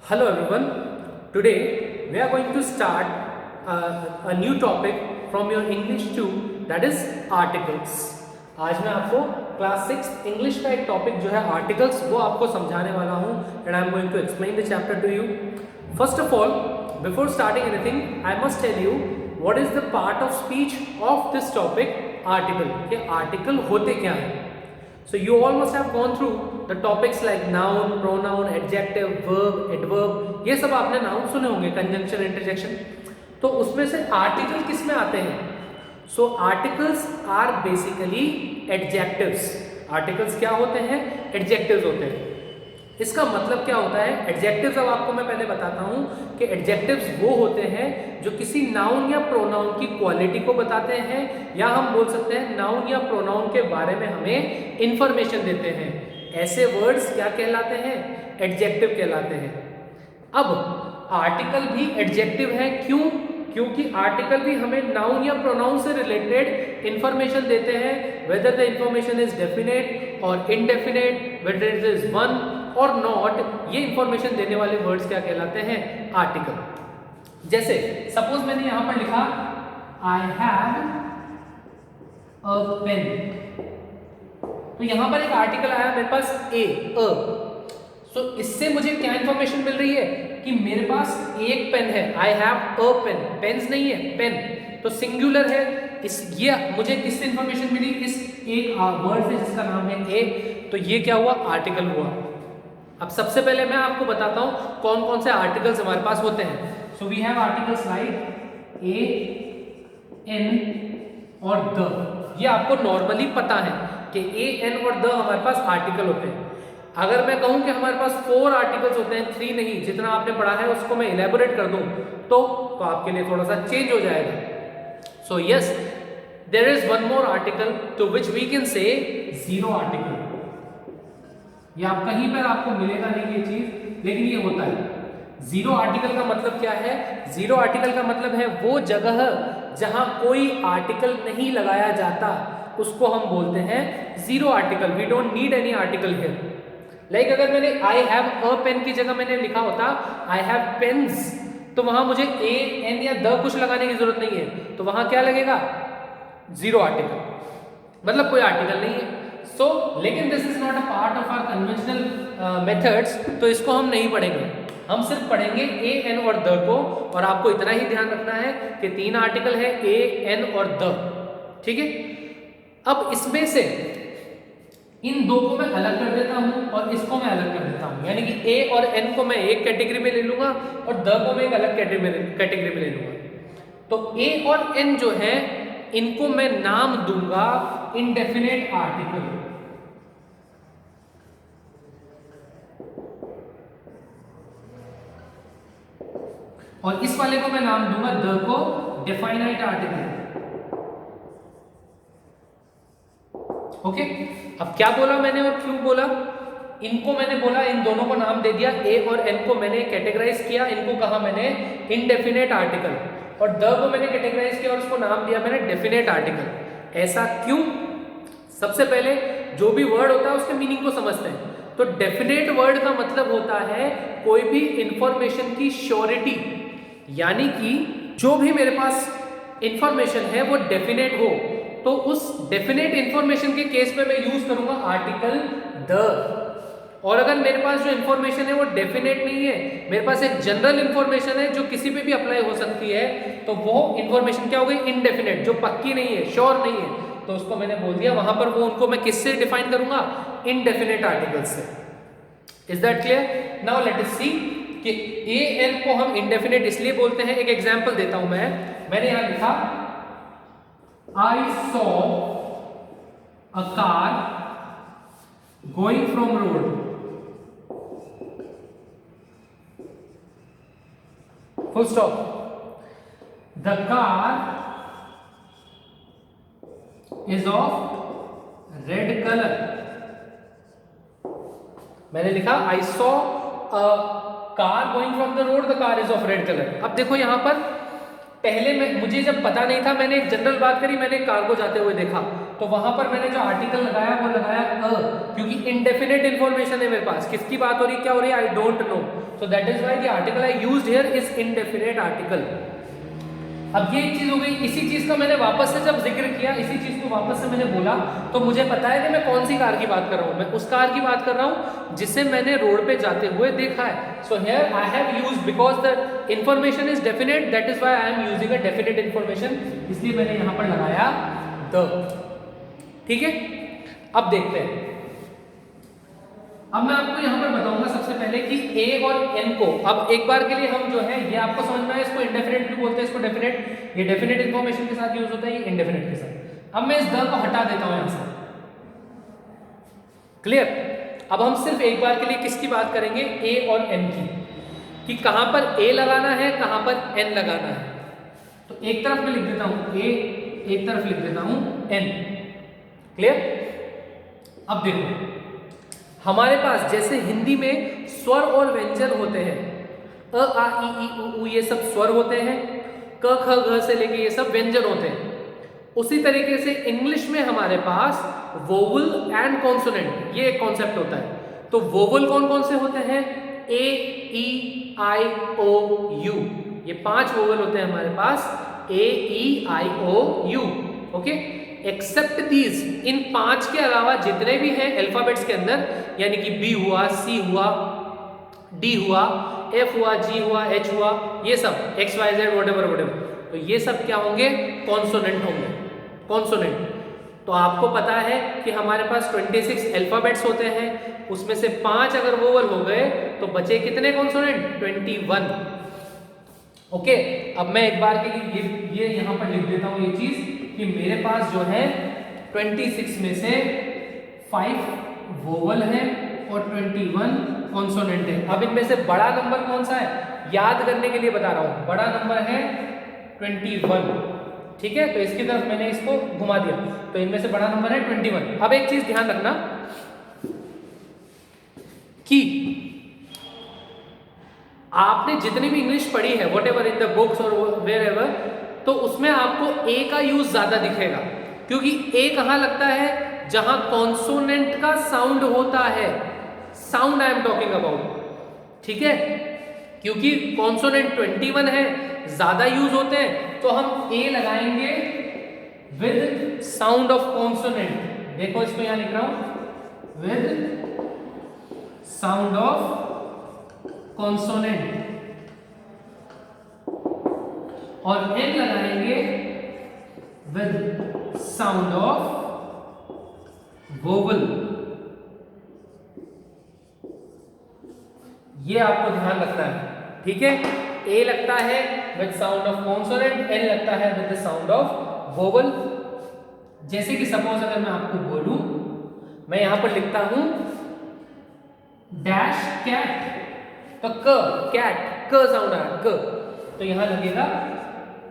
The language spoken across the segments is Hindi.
Hello everyone. Today we are going to start a new topic from your English 2, that is articles. आज मैं आपको क्लास 6 इंग्लिश का एक टॉपिक जो है आर्टिकल्स वो आपको समझाने वाला हूँ and I am going to explain the chapter to you. First of all, before starting anything I must tell you what is the part of speech of this topic article. ये आर्टिकल होते क्या है? So you all must have gone through the topics like noun, pronoun, adjective, verb, adverb. ये सब आपने नाउन सुने होंगे, conjunction, interjection. तो उसमें से आर्टिकल किस में आते हैं? So articles are basically adjectives. Articles क्या होते हैं? एडजेक्टिव्स होते हैं. इसका मतलब क्या होता है? एडजेक्टिव्स अब आपको मैं पहले बताता हूं कि एडजेक्टिव्स वो होते हैं जो किसी नाउन या प्रोनाउन की क्वालिटी को बताते हैं, या हम बोल सकते हैं नाउन या प्रोनाउन के बारे में हमें इंफॉर्मेशन देते हैं. ऐसे वर्ड्स क्या कहलाते हैं? एडजेक्टिव कहलाते हैं. अब आर्टिकल भी एडजेक्टिव है. क्यों? क्योंकि आर्टिकल भी हमें नाउन या प्रोनाउन से रिलेटेड इंफॉर्मेशन देते हैं, whether the information is definite और indefinite, whether it is one और नॉट. ये इंफॉर्मेशन देने वाले वर्ड्स क्या कहलाते हैं? आर्टिकल. जैसे सपोज मैंने यहां पर लिखा आई हैव अ पेन, तो यहां पर एक आर्टिकल आया मेरे पास अ. सो इससे मुझे क्या इंफॉर्मेशन मिल रही है कि मेरे पास एक पेन है. I have a pen, pens नहीं है, पेन तो सिंगुलर है. ये मुझे किससे इंफॉर्मेशन मिली? इस एक वर्ड से जिसका नाम है ए. तो ये क्या हुआ? आर्टिकल हुआ. अब सबसे पहले मैं आपको बताता हूं कौन कौन से आर्टिकल्स हमारे पास होते हैं. So we have articles like a, an और द. ये आपको नॉर्मली पता है कि ए, एन और द हमारे पास आर्टिकल होते हैं. अगर मैं कहूं कि हमारे पास 4 आर्टिकल्स होते हैं, 3 नहीं, जितना आपने पढ़ा है उसको मैं इलेबोरेट कर दूं तो आपके लिए थोड़ा सा चेंज हो जाएगा. So yes, there is one more article to which we can say zero article. या आप कहीं पर आपको मिलेगा नहीं ये चीज, लेकिन ये होता है. जीरो आर्टिकल का मतलब क्या है? जीरो आर्टिकल का मतलब है वो जगह जहां कोई आर्टिकल नहीं लगाया जाता, उसको हम बोलते हैं zero article. We don't need any article here. Like अगर मैंने आई हैव अ पेन की जगह मैंने लिखा होता आई हैव पेन्स, तो वहां मुझे ए, एन या द कुछ लगाने की जरूरत नहीं है. तो वहां क्या लगेगा? जीरो आर्टिकल, मतलब कोई आर्टिकल नहीं है. सो लेकिन this is not a part of our conventional methods, तो इसको हम नहीं पढ़ेंगे. हम सिर्फ पढ़ेंगे ए, एन और द को. और आपको इतना ही ध्यान रखना है कि 3 आर्टिकल है, ए, एन और द. ठीक है. अब इसमें से इन दो को मैं अलग कर देता हूं और इसको मैं अलग कर देता हूं. यानी कि ए और एन को मैं एक कैटेगरी में ले लूंगा और द को मैं एक अलग कैटेगरी में ले लूंगा. तो ए और एन जो है इनको मैं नाम दूंगा इनडेफिनेट आर्टिकल. और इस वाले को मैं नाम दूंगा द को डेफिनाइट आर्टिकल. ओके. अब क्या बोला मैंने और क्यों बोला? इनको मैंने बोला, इन दोनों को नाम दे दिया. ए और एन को मैंने कैटेगराइज किया, इनको कहा मैंने इनडेफिनेट आर्टिकल. और द को मैंने कैटेगराइज किया और उसको नाम दिया मैंने डेफिनेट आर्टिकल. ऐसा क्यों? सबसे पहले जो भी वर्ड होता है उसके मीनिंग को समझते हैं. तो डेफिनेट वर्ड का मतलब होता है कोई भी इंफॉर्मेशन की श्योरिटी, यानी कि जो भी मेरे पास इंफॉर्मेशन है वो डेफिनेट हो. तो उस डेफिनेट इंफॉर्मेशन के केस में मैं यूज करूंगा आर्टिकल द. और अगर मेरे पास जो इंफॉर्मेशन है वो डेफिनेट नहीं है, मेरे पास एक जनरल इंफॉर्मेशन है जो किसी पे भी अप्लाई हो सकती है, तो वो इंफॉर्मेशन क्या हो गई? इनडेफिनेट, जो पक्की नहीं है, श्योर नहीं है. तो उसको मैंने बोल दिया, वहां पर वो उनको मैं किससे डिफाइन करूंगा? इनडेफिनेट आर्टिकल से. Is that clear? Now let us see कि ए, एन को हम इनडेफिनेट इसलिए बोलते हैं. एक एग्जांपल देता हूं मैंने यहां लिखा I saw a car going from road. Full stop. The car is of red color. मैंने लिखा I saw a car going from the road. The car is of red color. अब देखो यहां पर पहले मुझे जब पता नहीं था, मैंने एक जनरल बात करी, मैंने कार्गो जाते हुए देखा, तो वहां पर मैंने जो आर्टिकल लगाया वो लगाया क्योंकि इनडेफिनेट इंफॉर्मेशन है मेरे पास। किसकी बात हो रही, क्या हो रही है, I don't know, so that is why the article I used here is indefinite article. अब ये एक चीज हो गई, इसी चीज का मैंने वापस से जब जिक्र किया, इसी चीज को वापस से मैंने बोला, तो मुझे पता है कि मैं कौन सी कार की बात कर रहा हूं। मैं उस कार की बात कर रहा हूं जिसे मैंने रोड पे जाते हुए देखा है। So here I have used because the information is definite, that is why I am using a definite information, इसलिए मैंने यहां पर लगाया द। ठीक है, अब देखते हैं। अब मैं आपको यहां पर बताऊंगा सबसे पहले कि ए और एन को, अब एक बार के लिए हम जो है, ये आपको समझ में आया, इसको इंडेफिनेट भी बोलते हैं, इसको डेफिनेट, ये डेफिनेट इंफॉर्मेशन के साथ यूज होता है, ये इंडेफिनेट के साथ। अब मैं इस द को हटा देता हूं यहां से, क्लियर। अब हम सिर्फ एक बार के लिए किसकी बात करेंगे, ए और एन की, कि कहां पर ए लगाना है, कहां पर एन लगाना है। तो एक तरफ मैं लिख देता हूं ए, एक तरफ लिख देता हूं एन, क्लियर। अब देखो, हमारे पास जैसे हिंदी में स्वर और व्यंजन होते हैं, अ आ ई ई उ ऊ ये सब स्वर होते हैं, क ख घ से लेके ये सब व्यंजन होते हैं, उसी तरीके से इंग्लिश में हमारे पास वोवल एंड कॉन्सोनेंट, ये एक कॉन्सेप्ट होता है। तो वोवल कौन कौन से होते हैं, ए ई आई ओ यू, ये 5 वोवल होते हैं हमारे पास, ए ई आई ओ यू, ओके। एक्सेप्ट दीज, इन 5 के अलावा जितने भी हैं अल्फाबेट्स के अंदर, यानी कि बी हुआ, सी हुआ, डी हुआ, एफ हुआ, जी हुआ, एच हुआ, ये सब X Y Z whatever whatever, तो ये सब क्या होंगे, कॉन्सोनेंट होंगे, कॉन्सोनेंट। तो आपको पता है कि हमारे पास 26 अल्फाबेट्स होते हैं, उसमें से 5 अगर वोवल हो गए तो बचे कितने कॉन्सोनेंट, 21, ओके। अब मैं एक बार के लिए ये यहां पर लिख देता हूं ये चीज, कि मेरे पास जो है 26 में से 5 वोवल है और 21 कॉन्सोनेंट है। अब इनमें से बड़ा नंबर कौन सा है, याद करने के लिए बता रहा हूं, बड़ा नंबर है 21, ठीक है। तो इसकी तरफ मैंने इसको घुमा दिया, तो इनमें से बड़ा नंबर है 21। अब एक चीज ध्यान रखना कि आपने जितनी भी इंग्लिश पढ़ी है, व्हाटएवर इन द बुक्स और वेयरएवर, तो उसमें आपको ए का यूज ज्यादा दिखेगा, क्योंकि ए कहां लगता है, जहां कॉन्सोनेंट का साउंड होता है, sound I am talking about, ठीक है। क्योंकि कॉन्सोनेंट 21 है, ज्यादा यूज होते हैं, तो हम ए लगाएंगे विद साउंड ऑफ कॉन्सोनेंट। देखो इसको यहां लिख रहा हूं, विद साउंड ऑफ कॉन्सोनेंट, और एन लगाएंगे विद साउंड ऑफ वोवल। ये आपको ध्यान रखना है, ठीक है। ए लगता है with sound of consonant, an लगता है with the sound of vowel. जैसे कि सपोज अगर मैं आपको बोलूं, मैं यहां पर लिखता हूं डैश कैट, तो क कैट, क साउंड आया क, तो यहां लगेगा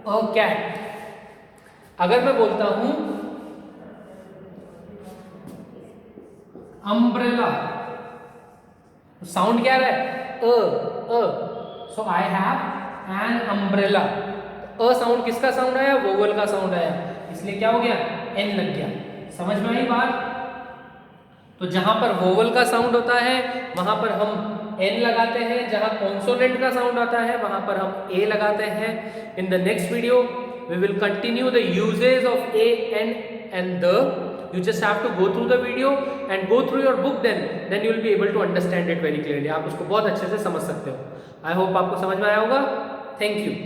अ कैट। अगर मैं बोलता हूं अम्ब्रेला, तो साउंड क्या रहा है, a, so I have an umbrella. A sound किसका साउंड आया, वोवल का साउंड आया, इसलिए क्या हो गया, एन लग गया। समझ में आई बात। तो जहां पर वोवल का साउंड होता है वहां पर हम एन लगाते हैं, जहां कॉन्सोनेंट का साउंड आता है वहां पर हम ए लगाते हैं। In the next video we will continue the usages of a and the. You just have to go through the video and go through your book, then you will be able to understand it very clearly. आप उसको बहुत अच्छे से समझ सकते हो। I hope आपको समझ में आया होगा। Thank you.